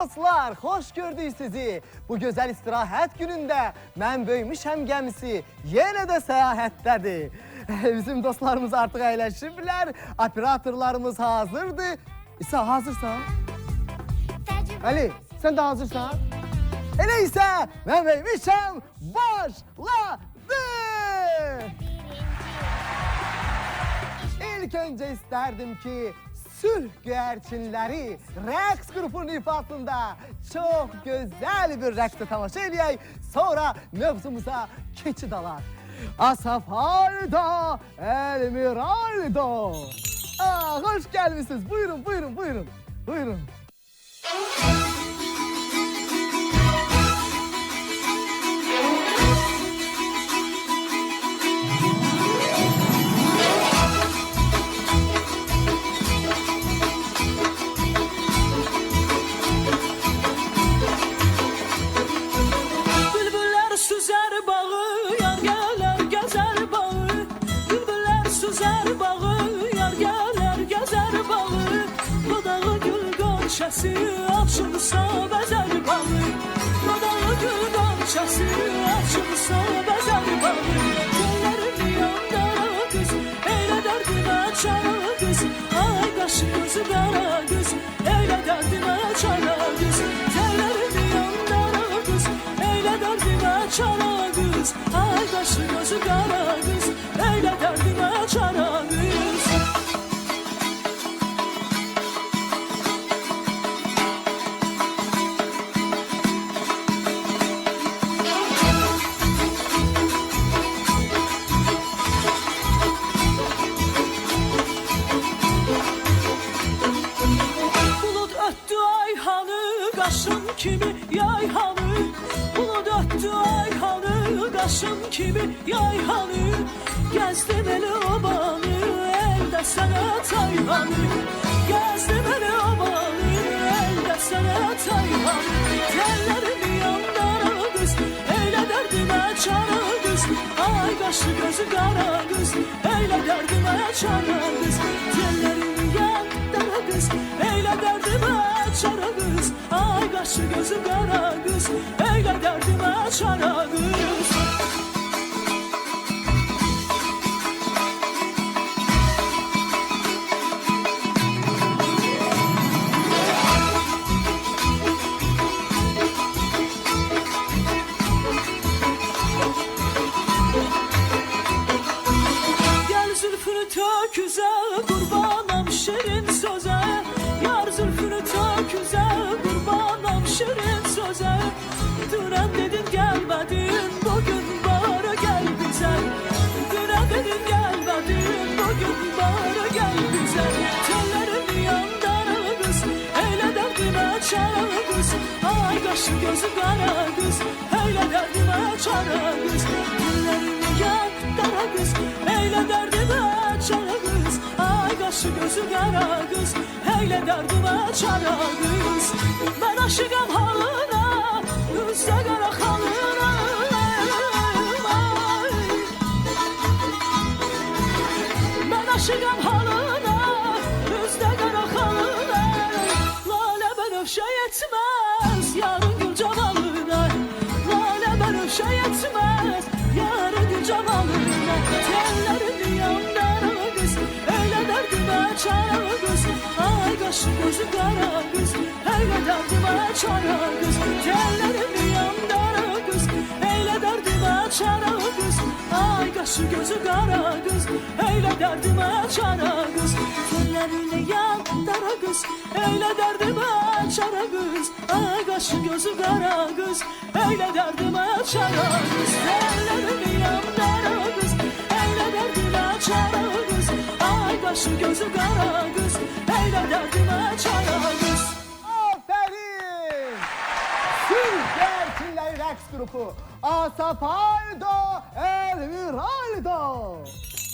Dostlar, hoş gördük sizi. Bu güzel istirahat gününde ben böyümüşəm gemisi yine de seyahattedir. Bizim dostlarımız artık eğleşirler. Operatorlarımız hazırdır. İsa hazırsan? Ali, sen de hazırsan? Öyleyse ben böyümüşəm başladı. İlk önce isterdim ki Sülh Güvercinleri rəqs qrupunun ifasında çok güzel bir rəqsdə tamaşa eləyək. Sonra mövzumuza keçid alaq. Asafalda, Elmiraldo. Hoş gelmişsiniz. Buyurun, buyurun, buyurun. Buyurun. Açılsa bəzər bağı, Rodalı gül qançası açılsa bəzər bağı. Göllərin yanlara qız, eylə dərdimə çara qız. Ay qaşı gözü qara qız, eylə dərdimə çara qız. Göllərin yanlara qız, eylə dərdimə çara qız. Ay qaşı gözü qara qız, eylə dərdimə çara qız. Qaşım kimi yayhanı, bulud ötdü ayhanı. Qaşım kimi yayhanı, gəzdim elə obanı, əldə sənə tayhanı. Gəzdim elə obanı, əldə sənə tayhanı. Tellərim yandara qız, eylə dərdimə çara qız. Ay qaşı gözü qara qız, eylə dərdimə çara qız. Tellərim yandara qız, eylə dərdimə çara qız. Ay qaşı gözü qara qız, eylə dərdimə çara qız. Gəl zülfünü töküzə, qurbanam şirin sözə. Yar zülfünü töküzə, qurbanam şirin sözə. Dünən dedin gəlmədin, bugün bara gəl bizə. Dünən dedin gəlmədin, bugün bara gəl bizə. Tellərim yandara qız, eylə dərdimə çara qız. Ay qaşı gözü qara qız, eylə dərdimə çara qız. Tellərim yandara qız, eylə dərdimə çara qız. Ay qaşı gözü qara qız, eylə dərdimə çara qız. Mən aşıqam halına, üzdə qara xalına. Mən aşıqam halına, üzdə qara xalına. Lalə bənövşə yetməz, yarın gül camalına. Lalə bənövşə yetməz, yarın gül camalına. Tellərim yandara qız, eylə dərdimə çara qız. Ay qaşı gözü qara qız, eylə dərdimə çara qız. Tellərim yandara qız, eylə dərdimə çara qız. Ay qaşı gözü qara qız, eylə dərdimə çara qız. Tellərini yandara qız, eylə dərdimə çara qız. Ay qaşı gözü qara qız, eylə dərdimə çara qız. Tellərini yandara qız, eylə dərdimə çara qız. Ay qaşı gözü qara qız, eylə dərdimə çara qız. Aferin! Sülh Güvercinleri rəqs grupu Asafalda, Elmiraldo.